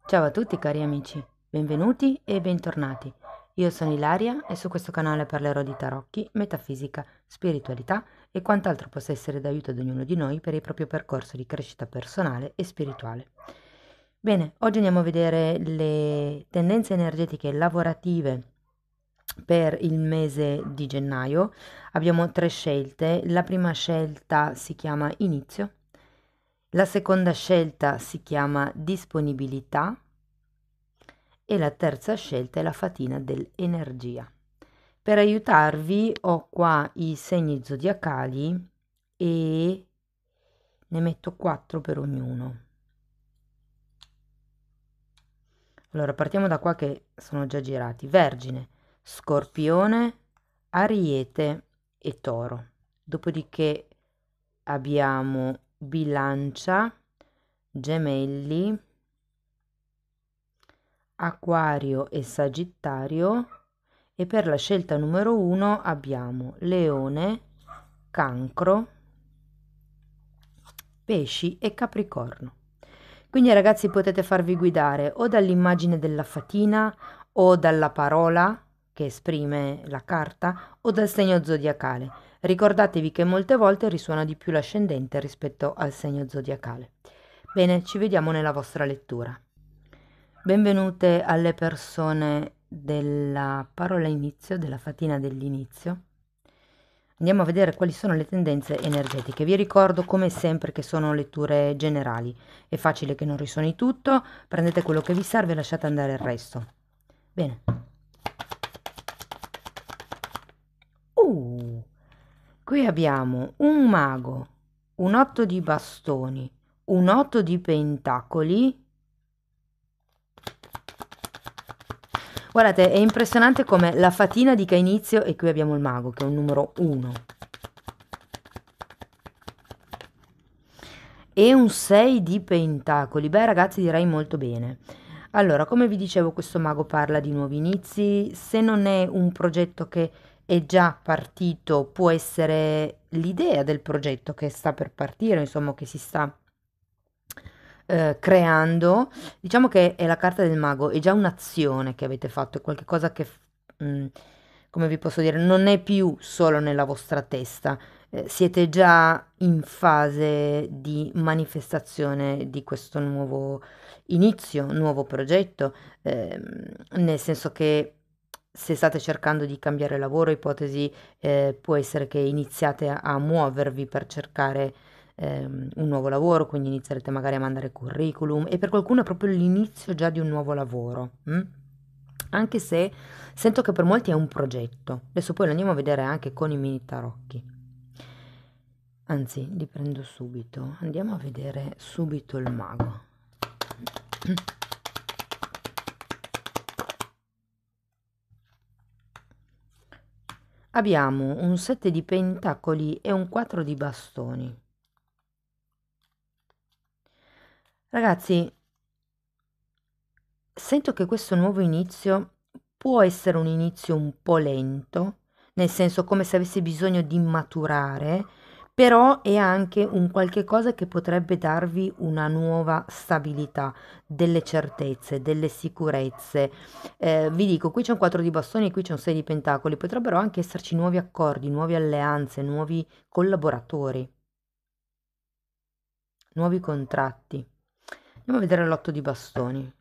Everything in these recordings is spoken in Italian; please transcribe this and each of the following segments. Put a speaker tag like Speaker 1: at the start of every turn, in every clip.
Speaker 1: Ciao a tutti cari amici, benvenuti e bentornati. Io sono Ilaria e su questo canale parlerò di tarocchi, metafisica, spiritualità e quant'altro possa essere d'aiuto ad ognuno di noi per il proprio percorso di crescita personale e spirituale. Bene, oggi andiamo a vedere le tendenze energetiche lavorative per il mese di gennaio. Abbiamo tre scelte. La prima scelta si chiama inizio, la seconda scelta si chiama disponibilità e la terza scelta è la fatina dell'energia. Per aiutarvi ho qua i segni zodiacali e ne metto 4 per ognuno. Allora partiamo da qua che sono già girati: Vergine, Scorpione, Ariete e Toro. Dopodiché abbiamo Bilancia, Gemelli, Acquario e Sagittario, e per la scelta numero 1 abbiamo Leone, Cancro, Pesci e Capricorno. Quindi ragazzi potete farvi guidare o dall'immagine della fatina o dalla parola che esprime la carta o dal segno zodiacale. Ricordatevi che molte volte risuona di più l'ascendente rispetto al segno zodiacale. Bene, ci vediamo nella vostra lettura. Benvenute alle persone della parola inizio, della fatina dell'inizio. Andiamo a vedere quali sono le tendenze energetiche. Vi ricordo come sempre che sono letture generali. È facile che non risuoni tutto, prendete quello che vi serve e lasciate andare il resto. Bene. Qui abbiamo un mago, un 8 di bastoni, un 8 di pentacoli. Guardate, è impressionante come la fatina dica inizio e qui abbiamo il mago, che è un numero 1. E un 6 di pentacoli. Beh, ragazzi, direi molto bene. Allora, come vi dicevo, questo mago parla di nuovi inizi. Se non è un progetto che è già partito, può essere l'idea del progetto che sta per partire, insomma, che si sta creando. Diciamo che è la carta del mago, è già un'azione che avete fatto, è qualcosa che, come vi posso dire, non è più solo nella vostra testa. Siete già in fase di manifestazione di questo nuovo inizio, nuovo progetto, nel senso che se state cercando di cambiare lavoro, ipotesi, può essere che iniziate a muovervi per cercare un nuovo lavoro, quindi inizierete magari a mandare curriculum e per qualcuno è proprio l'inizio già di un nuovo lavoro. Anche se sento che per molti è un progetto. Adesso poi lo andiamo a vedere anche con i mini tarocchi. Anzi, li prendo subito. Andiamo a vedere subito il mago. Abbiamo un 7 di pentacoli e un 4 di bastoni. Ragazzi, sento che questo nuovo inizio può essere un inizio un po' lento, nel senso come se avesse bisogno di maturare, però è anche un qualche cosa che potrebbe darvi una nuova stabilità, delle certezze, delle sicurezze. Vi dico, qui c'è un 4 di bastoni e qui c'è un 6 di pentacoli, potrebbero anche esserci nuovi accordi, nuove alleanze, nuovi collaboratori, nuovi contratti. Andiamo a vedere l'8 di bastoni.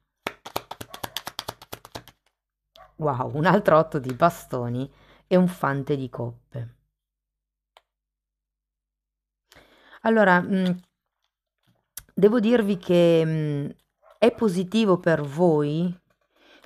Speaker 1: Wow, un altro 8 di bastoni e un fante di coppe. Allora, devo dirvi che è positivo per voi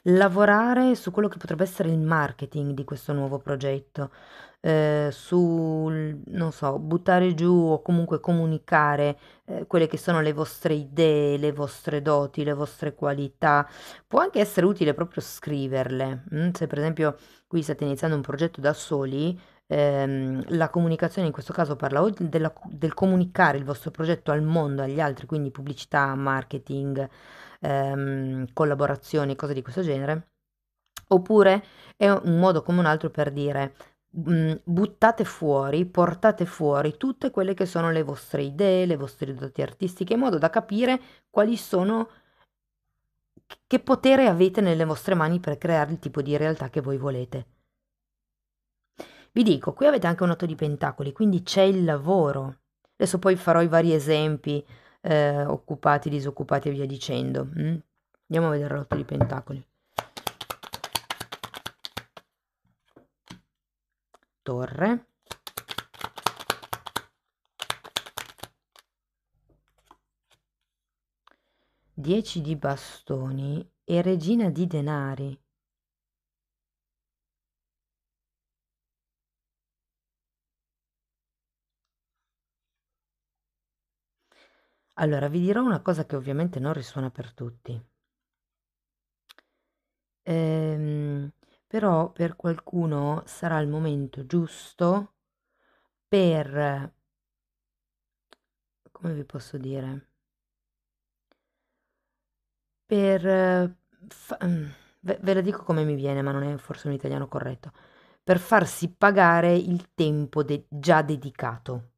Speaker 1: lavorare su quello che potrebbe essere il marketing di questo nuovo progetto, sul, non so, buttare giù o comunque comunicare quelle che sono le vostre idee, le vostre doti, le vostre qualità. Può anche essere utile proprio scriverle. Se per esempio qui state iniziando un progetto da soli, la comunicazione in questo caso parla o del comunicare il vostro progetto al mondo, agli altri, quindi pubblicità, marketing, collaborazioni, cose di questo genere, oppure è un modo come un altro per dire buttate fuori, portate fuori tutte quelle che sono le vostre idee, le vostre doti artistiche, in modo da capire quali sono che potere avete nelle vostre mani per creare il tipo di realtà che voi volete. Vi dico, qui avete anche un 8 di pentacoli, quindi c'è il lavoro. Adesso poi farò i vari esempi, occupati, disoccupati e via dicendo. Andiamo a vedere l'8 di pentacoli. Torre. Dieci di bastoni e regina di denari. Allora, vi dirò una cosa che ovviamente non risuona per tutti. Però per qualcuno sarà il momento giusto per, come vi posso dire, per, ve la dico come mi viene, ma non è forse un italiano corretto, per farsi pagare il tempo già dedicato.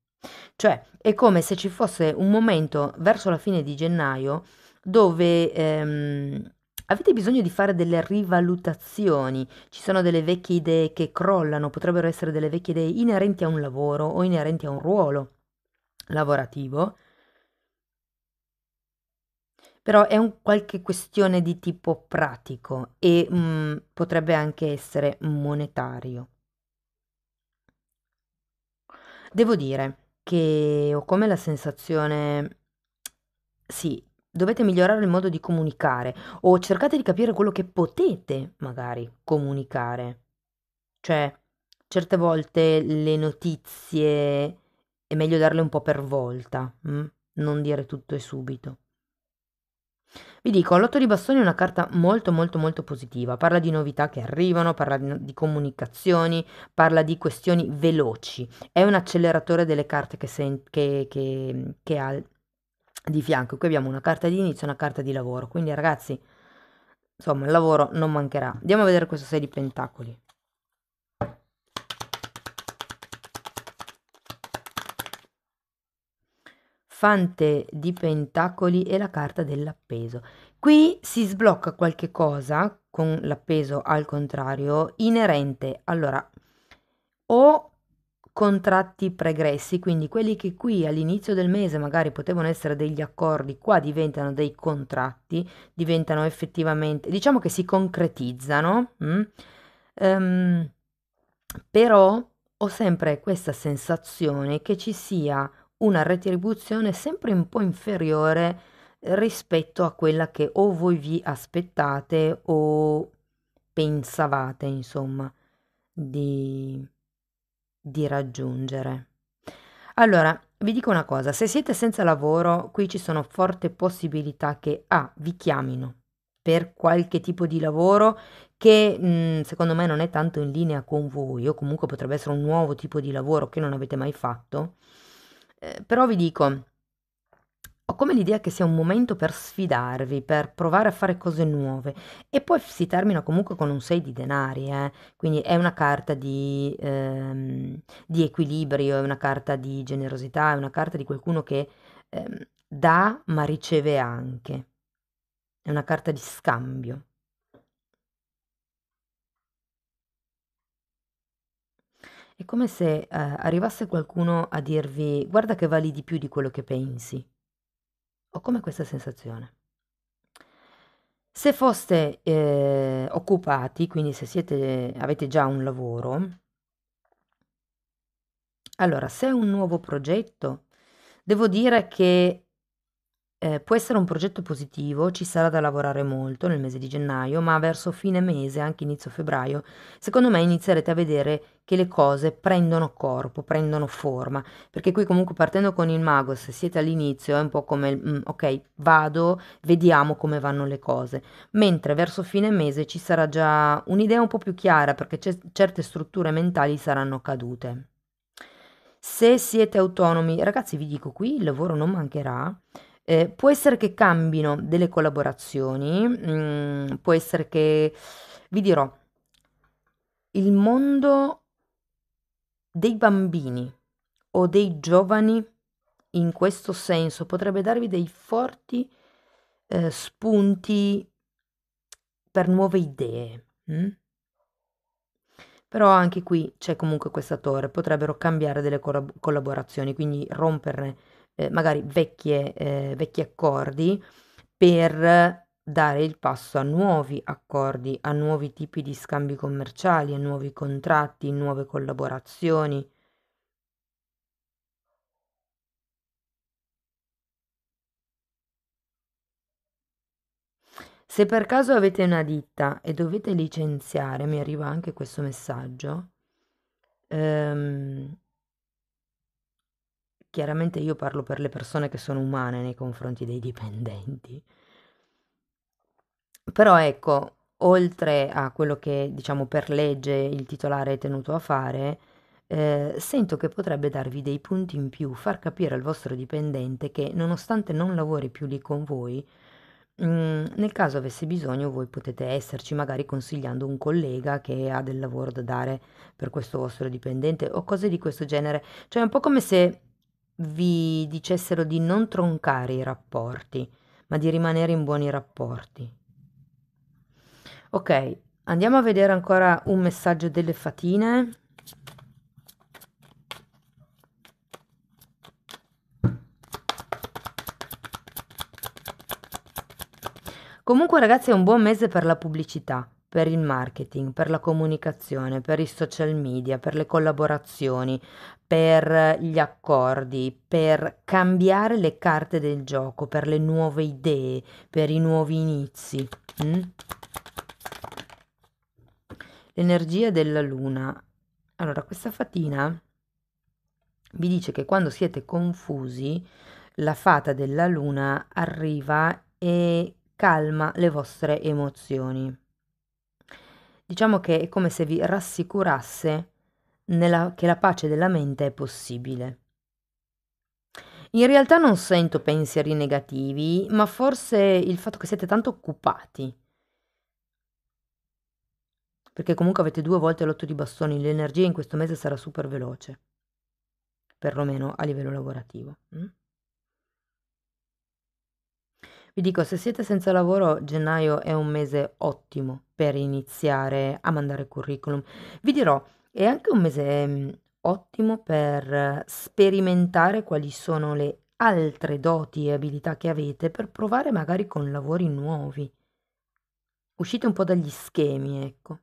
Speaker 1: Cioè, è come se ci fosse un momento verso la fine di gennaio dove avete bisogno di fare delle rivalutazioni, ci sono delle vecchie idee che crollano, potrebbero essere delle vecchie idee inerenti a un lavoro o inerenti a un ruolo lavorativo, però è un qualche questione di tipo pratico e potrebbe anche essere monetario. Devo dire che ho come la sensazione, sì, dovete migliorare il modo di comunicare o cercate di capire quello che potete magari comunicare. Cioè, certe volte le notizie è meglio darle un po' per volta, non dire tutto e subito. Vi dico, l'otto di bastoni è una carta molto molto molto positiva, parla di novità che arrivano, parla di comunicazioni, parla di questioni veloci, è un acceleratore delle carte che ha di fianco. Qui abbiamo una carta di inizio e una carta di lavoro, quindi ragazzi, insomma, il lavoro non mancherà. Andiamo a vedere questo 6 di pentacoli. Fante di pentacoli e la carta dell'appeso. Qui si sblocca qualche cosa con l'appeso al contrario, inerente, allora, o contratti pregressi, quindi quelli che qui all'inizio del mese magari potevano essere degli accordi, qua diventano dei contratti, diventano effettivamente, diciamo che si concretizzano, Ehm, però ho sempre questa sensazione che ci sia una retribuzione sempre un po' inferiore rispetto a quella che o voi vi aspettate o pensavate, insomma, di, di raggiungere. Allora, vi dico una cosa, se siete senza lavoro, qui ci sono forti possibilità che vi chiamino per qualche tipo di lavoro che secondo me non è tanto in linea con voi, o comunque potrebbe essere un nuovo tipo di lavoro che non avete mai fatto. Però vi dico, ho come l'idea che sia un momento per sfidarvi, per provare a fare cose nuove. E poi si termina comunque con un 6 di denari, quindi è una carta di equilibrio, è una carta di generosità, è una carta di qualcuno che dà ma riceve anche. È una carta di scambio. È come se arrivasse qualcuno a dirvi guarda che vali di più di quello che pensi. Ho come questa sensazione. Se foste occupati, quindi se avete già un lavoro, allora se è un nuovo progetto, devo dire che può essere un progetto positivo, ci sarà da lavorare molto nel mese di gennaio, ma verso fine mese, anche inizio febbraio, secondo me inizierete a vedere che le cose prendono corpo, prendono forma, perché qui comunque partendo con il mago, se siete all'inizio, è un po' come, ok, vado, vediamo come vanno le cose, mentre verso fine mese ci sarà già un'idea un po' più chiara, perché certe strutture mentali saranno cadute. Se siete autonomi, ragazzi, vi dico qui il lavoro non mancherà. Può essere che cambino delle collaborazioni, può essere che, vi dirò, il mondo dei bambini o dei giovani in questo senso potrebbe darvi dei forti spunti per nuove idee. Però anche qui c'è comunque questa torre, potrebbero cambiare delle collaborazioni, quindi romperne magari vecchi accordi per dare il passo a nuovi accordi, a nuovi tipi di scambi commerciali, a nuovi contratti, nuove collaborazioni. Se per caso avete una ditta e dovete licenziare, mi arriva anche questo messaggio. ehm, Chiaramente io parlo per le persone che sono umane nei confronti dei dipendenti. Però ecco, oltre a quello che diciamo per legge il titolare è tenuto a fare, sento che potrebbe darvi dei punti in più, far capire al vostro dipendente che nonostante non lavori più lì con voi, nel caso avesse bisogno voi potete esserci, magari consigliando un collega che ha del lavoro da dare per questo vostro dipendente o cose di questo genere. Cioè è un po' come se vi dicessero di non troncare i rapporti, ma di rimanere in buoni rapporti. Ok, andiamo a vedere ancora un messaggio delle fatine. Comunque ragazzi è un buon mese per la pubblicità, per il marketing, per la comunicazione, per i social media, per le collaborazioni, per gli accordi, per cambiare le carte del gioco, per le nuove idee, per i nuovi inizi. mm? L'energia della luna. Allora, questa fatina vi dice che quando siete confusi, la fata della luna arriva e calma le vostre emozioni. Diciamo che è come se vi rassicurasse che la pace della mente è possibile. In realtà non sento pensieri negativi, ma forse il fatto che siete tanto occupati, perché comunque avete 2 volte l'otto di bastoni, l'energia in questo mese sarà super veloce, perlomeno a livello lavorativo. Vi dico, se siete senza lavoro, gennaio è un mese ottimo per iniziare a mandare curriculum. Vi dirò, è anche un mese ottimo per sperimentare quali sono le altre doti e abilità che avete per provare magari con lavori nuovi. Uscite un po' dagli schemi, ecco.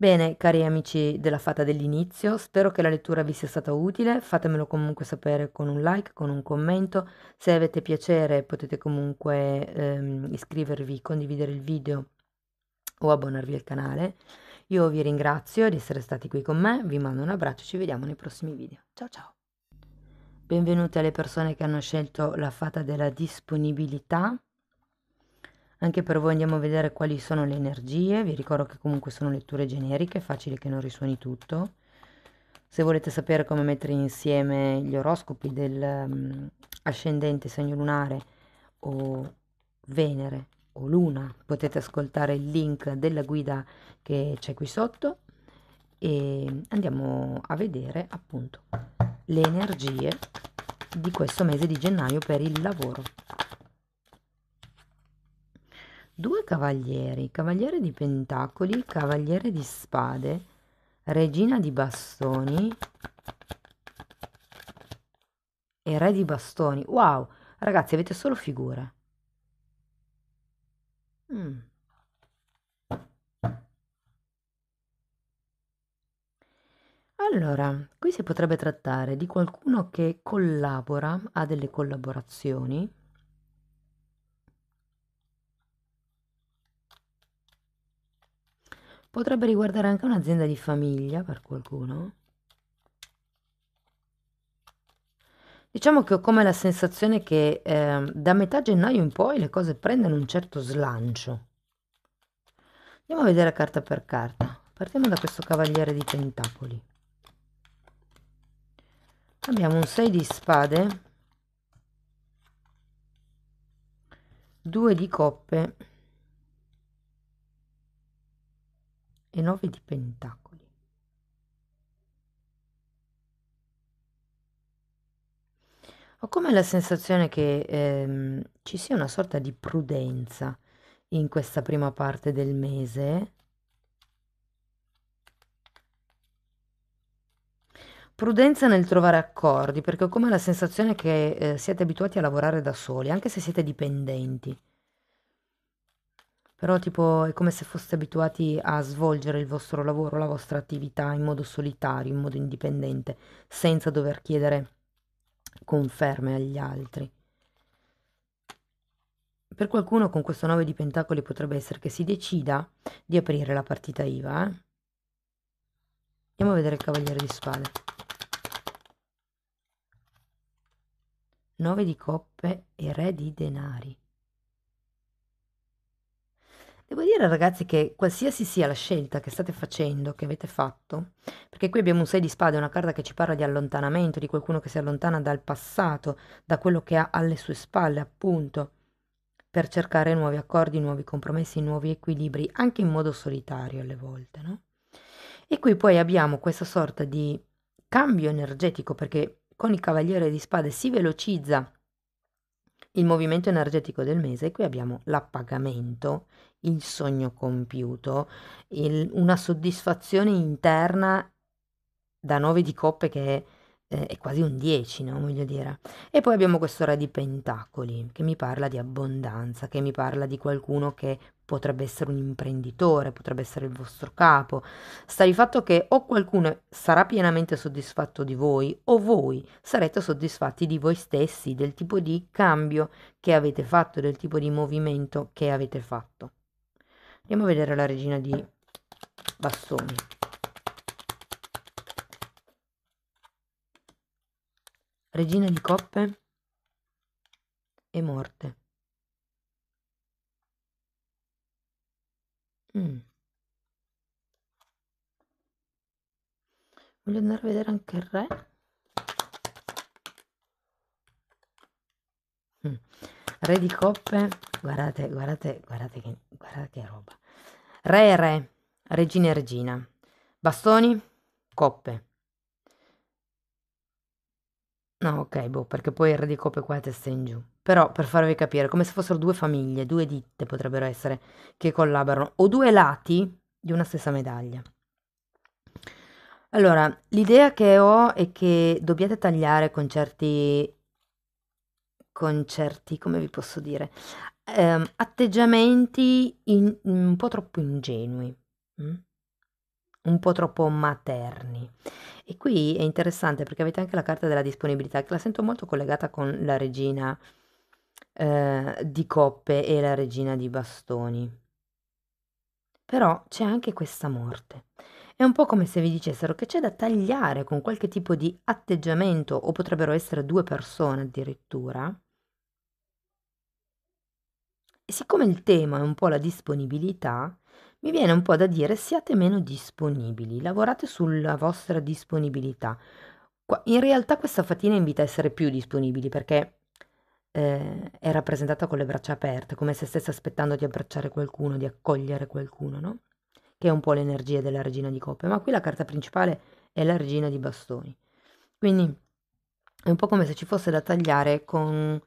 Speaker 1: Bene, cari amici della Fata dell'inizio, spero che la lettura vi sia stata utile, fatemelo comunque sapere con un like, con un commento, se avete piacere potete comunque iscrivervi, condividere il video o abbonarvi al canale. Io vi ringrazio di essere stati qui con me, vi mando un abbraccio, ci vediamo nei prossimi video. Ciao ciao! Benvenute alle persone che hanno scelto la Fata della disponibilità. Anche per voi andiamo a vedere quali sono le energie, vi ricordo che comunque sono letture generiche, facile che non risuoni tutto. Se volete sapere come mettere insieme gli oroscopi del ascendente, segno lunare o Venere o Luna, potete ascoltare il link della guida che c'è qui sotto e andiamo a vedere appunto le energie di questo mese di gennaio per il lavoro. 2 cavalieri, cavaliere di pentacoli, cavaliere di spade, regina di bastoni e re di bastoni. Wow, ragazzi, avete solo figure. Allora, qui si potrebbe trattare di qualcuno che collabora, ha delle collaborazioni. Potrebbe riguardare anche un'azienda di famiglia per qualcuno. Diciamo che ho come la sensazione che da metà gennaio in poi le cose prendano un certo slancio. Andiamo a vedere carta per carta. Partiamo da questo cavaliere di pentacoli. Abbiamo un 6 di spade, 2 di coppe e 9 di pentacoli. Ho come la sensazione che ci sia una sorta di prudenza in questa prima parte del mese. Prudenza nel trovare accordi, perché ho come la sensazione che siete abituati a lavorare da soli, anche se siete dipendenti. Però tipo è come se foste abituati a svolgere il vostro lavoro, la vostra attività in modo solitario, in modo indipendente, senza dover chiedere conferme agli altri. Per qualcuno con questo 9 di pentacoli potrebbe essere che si decida di aprire la partita IVA. Andiamo a vedere il cavaliere di spade. 9 di coppe e re di denari. Devo dire ragazzi che qualsiasi sia la scelta che state facendo, che avete fatto, perché qui abbiamo un 6 di spade, una carta che ci parla di allontanamento, di qualcuno che si allontana dal passato, da quello che ha alle sue spalle, appunto, per cercare nuovi accordi, nuovi compromessi, nuovi equilibri, anche in modo solitario alle volte, no? E qui poi abbiamo questa sorta di cambio energetico, perché con il cavaliere di spade si velocizza il movimento energetico del mese, e qui abbiamo l'appagamento, il sogno compiuto, una soddisfazione interna da 9 di coppe che è quasi un 10, no? Voglio dire. E poi abbiamo questo re di pentacoli che mi parla di abbondanza, che mi parla di qualcuno che potrebbe essere un imprenditore, potrebbe essere il vostro capo. Sta di fatto che o qualcuno sarà pienamente soddisfatto di voi o voi sarete soddisfatti di voi stessi, del tipo di cambio che avete fatto, del tipo di movimento che avete fatto. Andiamo a vedere la regina di bastoni. Regina di coppe e morte. Mm. Voglio andare a vedere anche il re. Mm. Re di coppe, guardate, guardate che roba. Re e re, regina e regina. Bastoni, coppe. No, ok, boh, perché poi il re di coppe qua è testa in giù. Però per farvi capire, come se fossero due famiglie, due ditte potrebbero essere che collaborano, o due lati di una stessa medaglia. Allora, l'idea che ho è che dobbiate tagliare con certi, come vi posso dire, atteggiamenti un po' troppo ingenui, mm? Un po' troppo materni. E qui è interessante perché avete anche la carta della disponibilità, che la sento molto collegata con la regina di coppe e la regina di bastoni. Però c'è anche questa morte. È un po' come se vi dicessero che c'è da tagliare con qualche tipo di atteggiamento, o potrebbero essere due persone addirittura. E siccome il tema è un po' la disponibilità, mi viene un po' da dire siate meno disponibili, lavorate sulla vostra disponibilità. In realtà questa fatina invita a essere più disponibili perché è rappresentata con le braccia aperte, come se stesse aspettando di abbracciare qualcuno, di accogliere qualcuno, no? Che è un po' l'energia della regina di coppe, ma qui la carta principale è la regina di bastoni. Quindi è un po' come se ci fosse da tagliare con...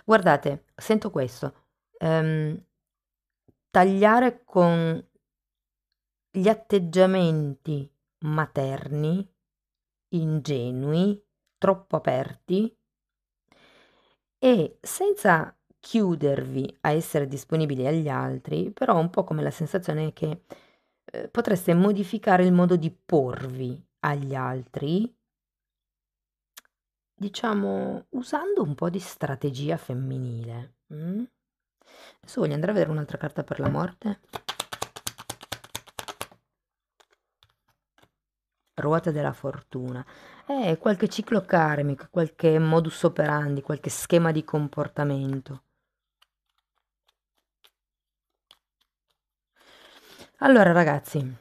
Speaker 1: Guardate, sento questo. ehm, Tagliare con gli atteggiamenti materni, ingenui, troppo aperti, e senza chiudervi a essere disponibili agli altri, però un po' come la sensazione che potreste modificare il modo di porvi agli altri, diciamo, usando un po' di strategia femminile. Mm? Adesso voglio andare a vedere un'altra carta per la morte. Ruota della fortuna. Qualche ciclo karmico, qualche modus operandi, qualche schema di comportamento. Allora, ragazzi,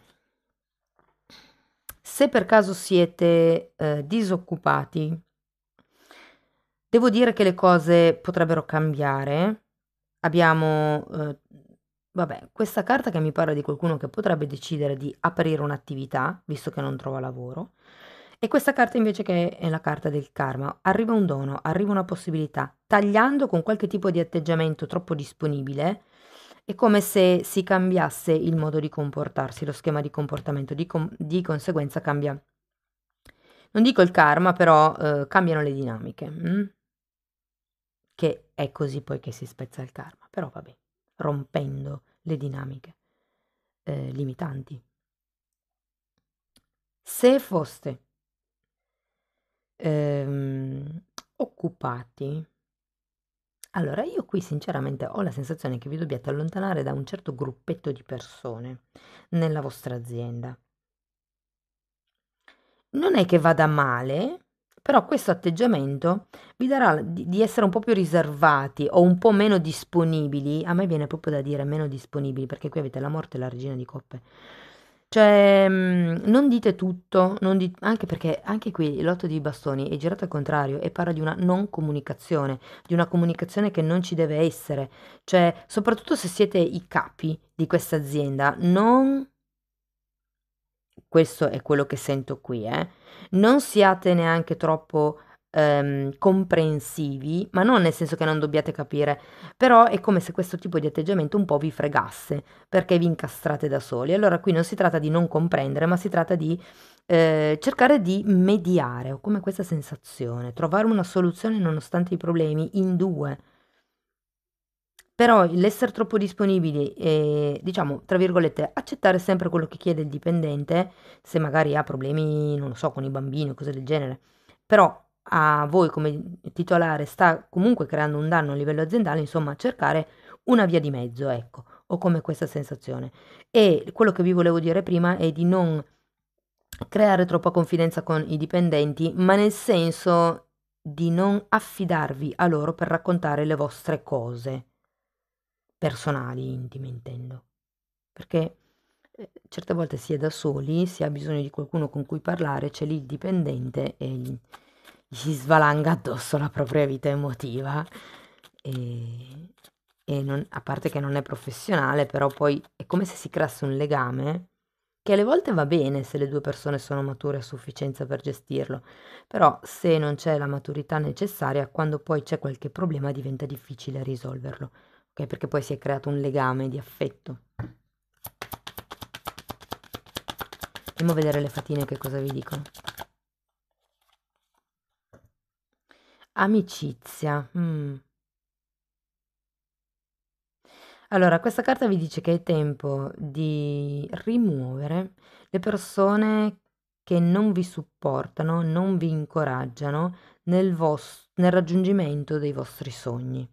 Speaker 1: se per caso siete disoccupati, devo dire che le cose potrebbero cambiare. Abbiamo, vabbè, questa carta che mi parla di qualcuno che potrebbe decidere di aprire un'attività, visto che non trova lavoro. E questa carta invece che è la carta del karma, arriva un dono, arriva una possibilità, tagliando con qualche tipo di atteggiamento troppo disponibile, è come se si cambiasse il modo di comportarsi, lo schema di comportamento, di conseguenza cambia, non dico il karma, però cambiano le dinamiche, che è così poi che si spezza il karma, però vabbè, rompendo le dinamiche limitanti. Se foste occupati, allora io qui sinceramente ho la sensazione che vi dobbiate allontanare da un certo gruppetto di persone nella vostra azienda. Non è che vada male, però questo atteggiamento vi darà di essere un po' più riservati o un po' meno disponibili. A me viene proprio da dire meno disponibili, perché qui avete la morte e la regina di coppe. Cioè, non dite tutto, anche perché anche qui l'otto di bastoni è girato al contrario e parla di una non comunicazione, di una comunicazione che non ci deve essere. Cioè, soprattutto se siete i capi di questa azienda, non questo è quello che sento qui, non siate neanche troppo, comprensivi, ma non nel senso che non dobbiate capire, però è come se questo tipo di atteggiamento un po' vi fregasse, perché vi incastrate da soli. Allora qui non si tratta di non comprendere, ma si tratta di, cercare di mediare. Ho come questa sensazione, trovare una soluzione nonostante i problemi in 2. Però l'essere troppo disponibili e, diciamo, tra virgolette, accettare sempre quello che chiede il dipendente, se magari ha problemi, non lo so, con i bambini o cose del genere, però a voi come titolare sta comunque creando un danno a livello aziendale, insomma, cercare una via di mezzo, ecco, ho come questa sensazione. E quello che vi volevo dire prima è di non creare troppa confidenza con i dipendenti, ma nel senso di non affidarvi a loro per raccontare le vostre cose personali, intime intendo, perché, certe volte si è da soli, si ha bisogno di qualcuno con cui parlare, c'è lì il dipendente e gli si svalanga addosso la propria vita emotiva, ehm, e non a parte che non è professionale, però poi è come se si creasse un legame, che alle volte va bene se le 2 persone sono mature a sufficienza per gestirlo, però se non c'è la maturità necessaria, quando poi c'è qualche problema diventa difficile risolverlo. Okay, perché poi si è creato un legame di affetto. Andiamo a vedere le fatine che cosa vi dicono. Amicizia. Allora, questa carta vi dice che è tempo di rimuovere le persone che non vi supportano, non vi incoraggiano nel raggiungimento dei vostri sogni.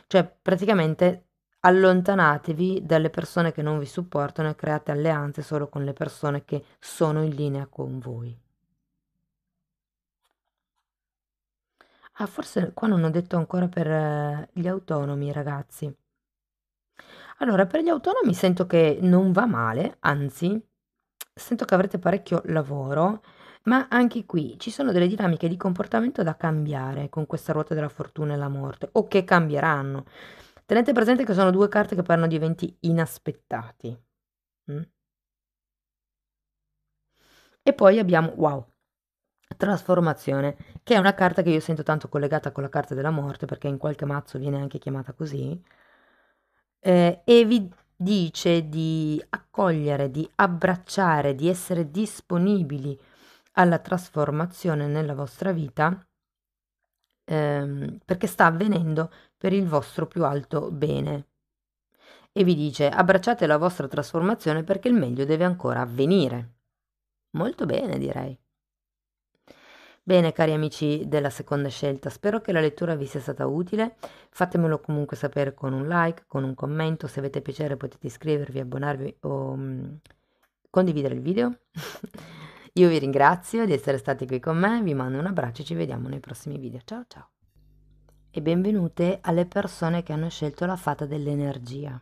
Speaker 1: Cioè, praticamente allontanatevi dalle persone che non vi supportano e create alleanze solo con le persone che sono in linea con voi. Ah, forse qua non ho detto ancora per gli autonomi, ragazzi. Allora, per gli autonomi sento che non va male, anzi, sento che avrete parecchio lavoro, ma anche qui ci sono delle dinamiche di comportamento da cambiare con questa ruota della fortuna e la morte, o che cambieranno. Tenete presente che sono 2 carte che parlano di eventi inaspettati. Mm? E poi abbiamo, wow, trasformazione, che è una carta che io sento tanto collegata con la carta della morte, perché in qualche mazzo viene anche chiamata così, e vi dice di accogliere, di abbracciare, di essere disponibili alla trasformazione nella vostra vita, perché sta avvenendo per il vostro più alto bene. E vi dice abbracciate la vostra trasformazione perché il meglio deve ancora avvenire. Molto bene, direi. Bene, cari amici della seconda scelta, spero che la lettura vi sia stata utile. Fatemelo comunque sapere con un like, con un commento. Se avete piacere potete iscrivervi, abbonarvi o condividere il video. Io vi ringrazio di essere stati qui con me, vi mando un abbraccio e ci vediamo nei prossimi video. Ciao ciao! E benvenute alle persone che hanno scelto la fata dell'energia.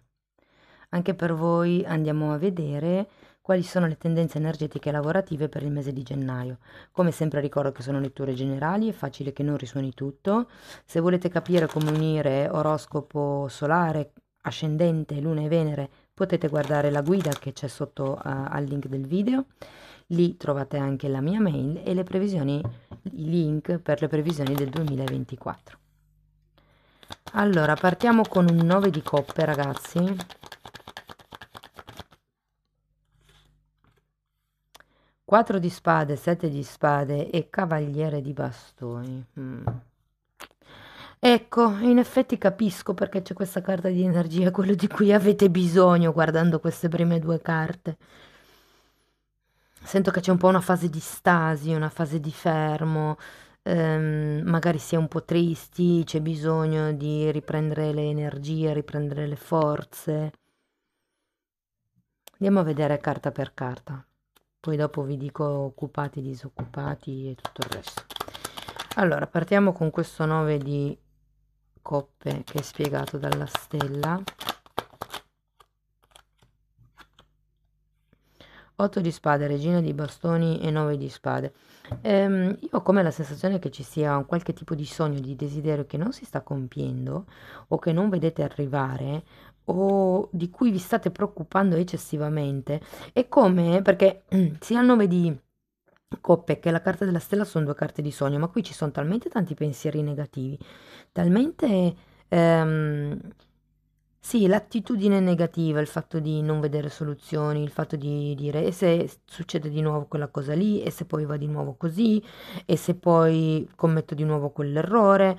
Speaker 1: Anche per voi andiamo a vedere quali sono le tendenze energetiche lavorative per il mese di gennaio. Come sempre ricordo che sono letture generali, è facile che non risuoni tutto. Se volete capire come unire oroscopo solare, ascendente, luna e Venere, potete guardare la guida che c'è sotto al link del video. Lì trovate anche la mia mail e le previsioni, i link per le previsioni del 2024. Allora, partiamo con un 9 di coppe, ragazzi. 4 di spade, 7 di spade e cavaliere di bastoni. Ecco, in effetti capisco perché c'è questa carta di energia, quello di cui avete bisogno guardando queste prime due carte. Sento che c'è un po' una fase di stasi, una fase di fermo, magari si è un po' tristi, c'è bisogno di riprendere le energie, riprendere le forze. Andiamo a vedere carta per carta, poi dopo vi dico occupati, disoccupati e tutto il resto. Allora, partiamo con questo 9 di coppe che è spiegato dalla stella. 8 di spade, regina di bastoni e 9 di spade. Io ho come la sensazione che ci sia un qualche tipo di sogno, di desiderio che non si sta compiendo o che non vedete arrivare o di cui vi state preoccupando eccessivamente. È come, perché sia il 9 di coppe che la carta della stella sono due carte di sogno, ma qui ci sono talmente tanti pensieri negativi, talmente... ehm, sì, l'attitudine negativa, il fatto di non vedere soluzioni, il fatto di dire e se succede di nuovo quella cosa lì, e se poi va di nuovo così, e se poi commetto di nuovo quell'errore.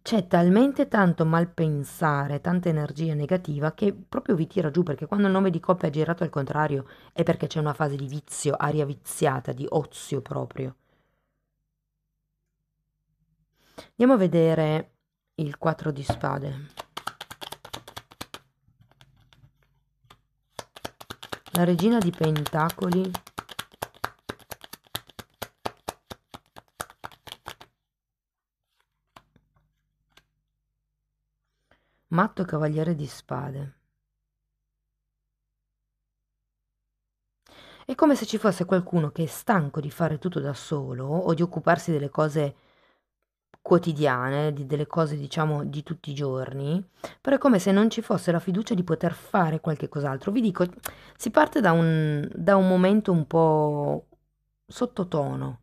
Speaker 1: C'è talmente tanto malpensare, tanta energia negativa che proprio vi tira giù, perché quando il 9 di coppe è girato al contrario è perché c'è una fase di vizio, aria viziata, di ozio proprio. Andiamo a vedere il 4 di spade. La regina di pentacoli. Matto cavaliere di spade. È come se ci fosse qualcuno che è stanco di fare tutto da solo o di occuparsi delle cose quotidiane, delle cose diciamo di tutti i giorni, però è come se non ci fosse la fiducia di poter fare qualche cos'altro. Vi dico, si parte da un momento un po' sottotono,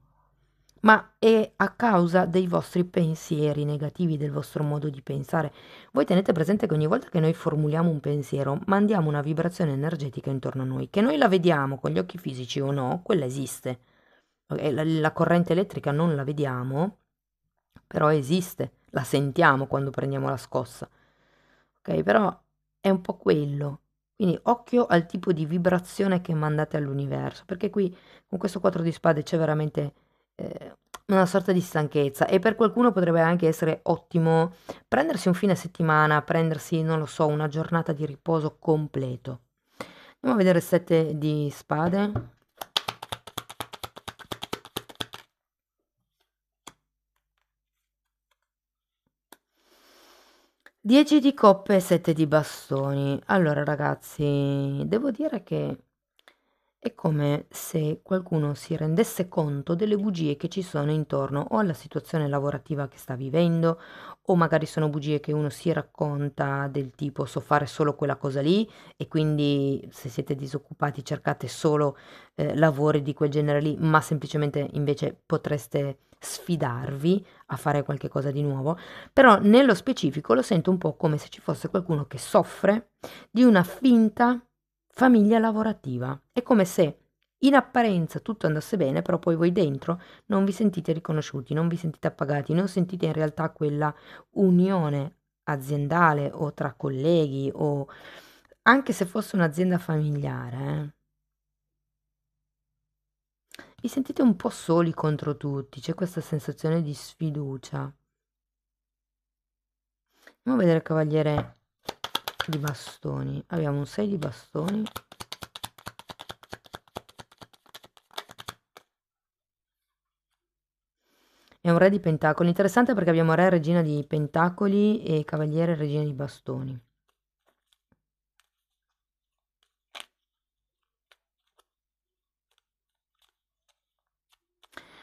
Speaker 1: ma è a causa dei vostri pensieri negativi, del vostro modo di pensare. Voi tenete presente che ogni volta che noi formuliamo un pensiero, mandiamo una vibrazione energetica intorno a noi, che noi la vediamo con gli occhi fisici o no, quella esiste. La corrente elettrica non la vediamo, però esiste, la sentiamo quando prendiamo la scossa. Ok, però è un po' quello. Quindi occhio al tipo di vibrazione che mandate all'universo, perché qui con questo 4 di spade c'è veramente una sorta di stanchezza e per qualcuno potrebbe anche essere ottimo prendersi un fine settimana, prendersi, non lo so, una giornata di riposo completo. Andiamo a vedere il 7 di spade. 10 di coppe e 7 di bastoni. Allora ragazzi, devo dire che è come se qualcuno si rendesse conto delle bugie che ci sono intorno o alla situazione lavorativa che sta vivendo, o magari sono bugie che uno si racconta del tipo so fare solo quella cosa lì e quindi se siete disoccupati cercate solo lavori di quel genere lì, ma semplicemente invece potreste sfidarvi a fare qualche cosa di nuovo. Però nello specifico lo sento un po' come se ci fosse qualcuno che soffre di una finta famiglia lavorativa. È come se in apparenza tutto andasse bene, però poi voi dentro non vi sentite riconosciuti, non vi sentite appagati, non sentite in realtà quella unione aziendale o tra colleghi o anche se fosse un'azienda familiare, vi sentite un po' soli contro tutti, c'è questa sensazione di sfiducia. Andiamo a vedere il cavaliere di bastoni. Abbiamo un 6 di bastoni. E un re di pentacoli. Interessante perché abbiamo re regina di pentacoli e cavaliere regina di bastoni.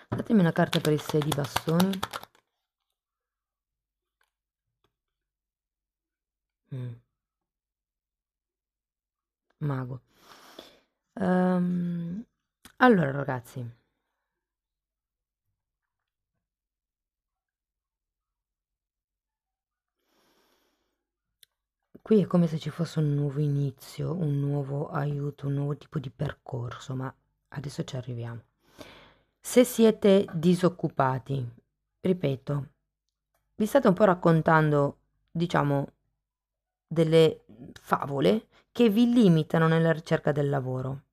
Speaker 1: Datemi una carta per il 6 di bastoni. mago. Ehm, allora ragazzi, qui è come se ci fosse un nuovo inizio, un nuovo aiuto, un nuovo tipo di percorso, ma adesso ci arriviamo. Se siete disoccupati, ripeto, vi state un po' raccontando, diciamo, delle favole che vi limitano nella ricerca del lavoro.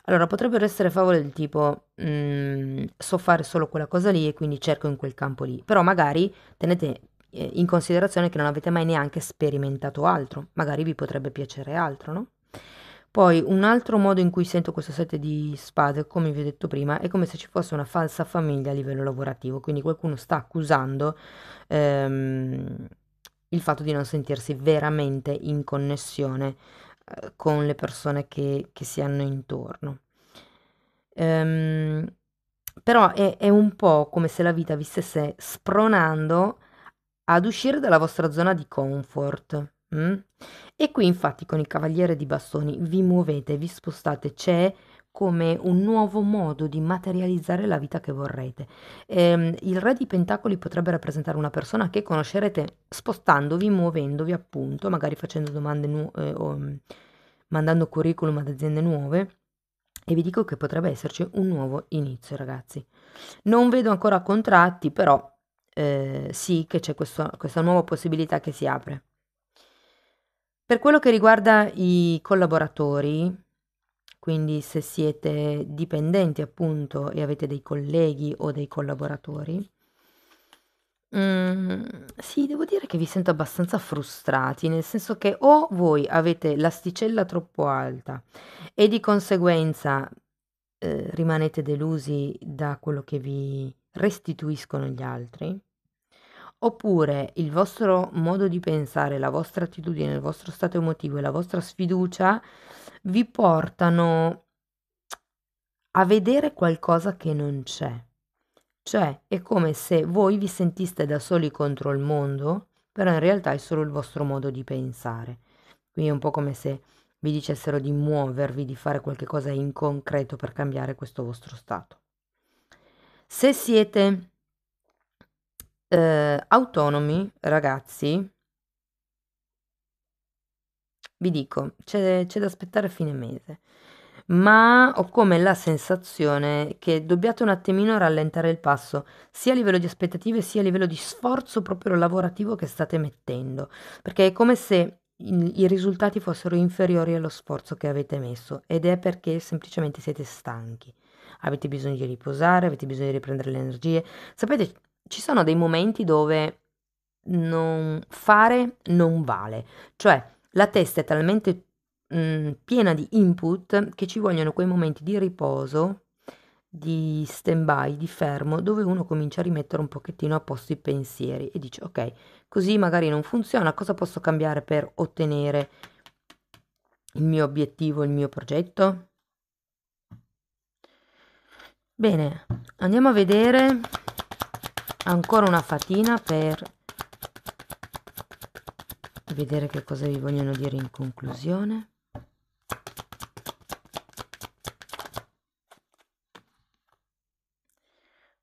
Speaker 1: Allora, potrebbero essere favole del tipo, so fare solo quella cosa lì e quindi cerco in quel campo lì, però magari tenete in considerazione che non avete mai neanche sperimentato altro, magari vi potrebbe piacere altro, no? Poi un altro modo in cui sento questo set di spade, come vi ho detto prima, è come se ci fosse una falsa famiglia a livello lavorativo, quindi qualcuno sta accusando ehm, il fatto di non sentirsi veramente in connessione con le persone che si hanno intorno. Ehm, però è un po' come se la vita vi stesse spronando ad uscire dalla vostra zona di comfort. E qui infatti con il Cavaliere di Bastoni vi muovete, vi spostate, c'è come un nuovo modo di materializzare la vita che vorrete. Il Re di Pentacoli potrebbe rappresentare una persona che conoscerete spostandovi, muovendovi appunto, magari facendo domande o mandando curriculum ad aziende nuove. E vi dico che potrebbe esserci un nuovo inizio, ragazzi. Non vedo ancora contratti, però sì che c'è questa nuova possibilità che si apre. Per quello che riguarda i collaboratori, quindi se siete dipendenti appunto e avete dei colleghi o dei collaboratori, sì, devo dire che vi sento abbastanza frustrati, nel senso che o voi avete l'asticella troppo alta e di conseguenza rimanete delusi da quello che vi restituiscono gli altri, oppure il vostro modo di pensare, la vostra attitudine, il vostro stato emotivo e la vostra sfiducia vi portano a vedere qualcosa che non c'è. Cioè, è come se voi vi sentiste da soli contro il mondo, però in realtà è solo il vostro modo di pensare. Quindi è un po' come se vi dicessero di muovervi, di fare qualche cosa in concreto per cambiare questo vostro stato. Se siete autonomi, ragazzi, vi dico, c'è da aspettare fine mese, ma ho come la sensazione che dobbiate un attimino rallentare il passo, sia a livello di aspettative, sia a livello di sforzo proprio lavorativo che state mettendo, perché è come se i risultati fossero inferiori allo sforzo che avete messo ed è perché semplicemente siete stanchi. Avete bisogno di riposare, avete bisogno di riprendere le energie. Sapete, ci sono dei momenti dove non fare non vale, cioè la testa è talmente piena di input che ci vogliono quei momenti di riposo, di stand-by, di fermo, dove uno comincia a rimettere un pochettino a posto i pensieri e dice: ok, così magari non funziona, cosa posso cambiare per ottenere il mio obiettivo, il mio progetto? Bene, andiamo a vedere ancora una fatina per vedere che cosa vi vogliono dire in conclusione.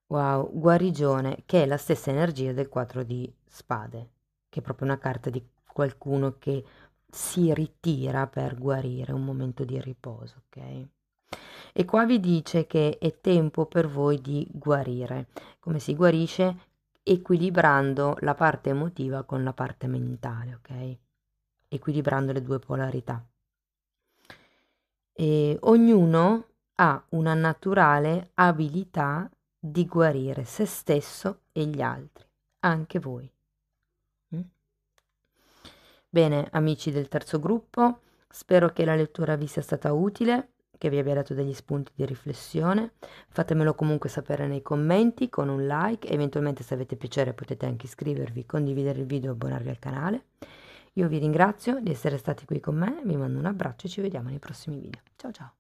Speaker 1: Wow, guarigione, che è la stessa energia del 4 di spade, che è proprio una carta di qualcuno che si ritira per guarire, un momento di riposo, ok? E qua vi dice che è tempo per voi di guarire. Come si guarisce? Equilibrando la parte emotiva con la parte mentale, ok? Equilibrando le due polarità. E ognuno ha una naturale abilità di guarire se stesso e gli altri, anche voi. Mm? Bene, amici del terzo gruppo, spero che la lettura vi sia stata utile, che vi abbia dato degli spunti di riflessione. Fatemelo comunque sapere nei commenti con un like, eventualmente se avete piacere potete anche iscrivervi, condividere il video e abbonarvi al canale. Io vi ringrazio di essere stati qui con me, vi mando un abbraccio e ci vediamo nei prossimi video. Ciao ciao!